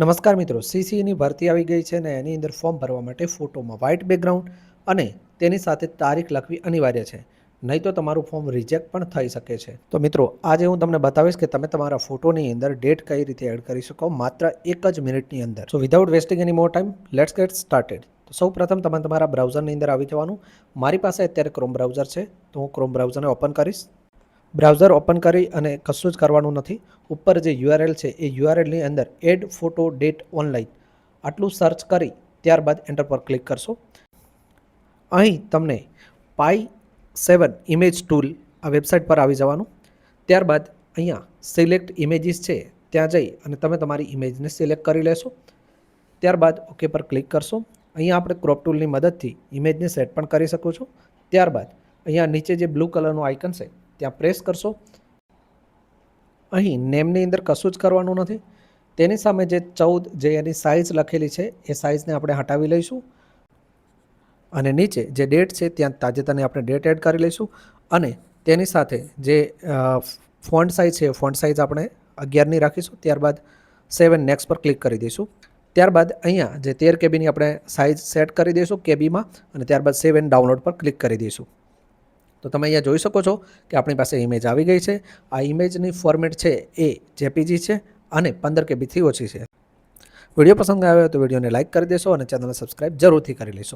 નમસ્કાર મિત્રો, સીસીની ભરતી આવી ગઈ છે ને એની અંદર ફોર્મ ભરવા માટે ફોટોમાં વ્હાઇટ બેકગ્રાઉન્ડ અને તેની સાથે તારીખ લખવી અનિવાર્ય છે, નહીં તો તમારું ફોર્મ રિજેક્ટ પણ થઈ શકે છે. તો મિત્રો, આજે હું તમને બતાવીશ કે તમે તમારા ફોટોની અંદર ડેટ કઈ રીતે એડ કરી શકો માત્ર 1 જ મિનિટની અંદર. So without wasting any more time, let's get started. તો સૌ પ્રથમ તમે તમારા બ્રાઉઝરની અંદર આવી જવાનું. મારી પાસે અત્યારે ક્રોમ બ્રાઉઝર છે, તો હું ક્રોમ બ્રાઉઝરને ઓપન કરીશ. બ્રાઉઝર ઓપન કરી અને કશું જ કરવાનું નથી. ઉપર જે યુઆરએલ છે એ યુઆરએલની અંદર એડ ફોટો ડેટ ઓનલાઈન આટલું સર્ચ કરી ત્યારબાદ એન્ટર પર ક્લિક કરશો. અહીં તમને પાઈ7 ઇમેજ ટૂલ આ વેબસાઇટ પર આવી જવાનું. ત્યારબાદ અહીંયા સિલેક્ટ ઇમેજીસ છે, ત્યાં જઈ અને તમે તમારી ઇમેજને સિલેક્ટ કરી લેશો. ત્યારબાદ ઓકે પર ક્લિક કરશો. અહીંયા આપણે ક્રોપ ટૂલની મદદથી ઇમેજને સેટ પણ કરી શકો છો. ત્યારબાદ અહીંયા નીચે જે બ્લુ કલરનું આઇકન છે ત્યાં પ્રેસ કરશો. અહીં નેમની અંદર કશું જ કરવાનું નથી. તેની સામે જે 14 જે એની સાઇઝ લખેલી છે એ સાઇઝને આપણે હટાવી લઈશું અને નીચે જે ડેટ છે ત્યાં તાજેતરની આપણે ડેટ એડ કરી લઈશું અને તેની સાથે જે ફોન્ટ સાઇઝ છે ફોન્ટ સાઇઝ આપણે 11ની રાખીશું. ત્યારબાદ 7 નેક્સ્ટ પર ક્લિક કરી દઈશું. ત્યારબાદ અહીંયા જે 13 કેબીની આપણે સાઇઝ સેટ કરી દઈશું કેબીમાં અને ત્યારબાદ 7 ડાઉનલોડ પર ક્લિક કરી દઈશું. તો તમે અહીંયા જોઈ શકો છો કે આપણી પાસે ઇમેજ આવી ગઈ છે. આ ઇમેજની ફોર્મેટ છે એ જેપીજી છે અને 15 કેબીથી ઓછી છે. વિડીયો પસંદ આવ્યો તો વિડીયોને લાઇક કરી દેશો અને ચેનલને સબસ્ક્રાઇબ જરૂરથી કરી લેશો.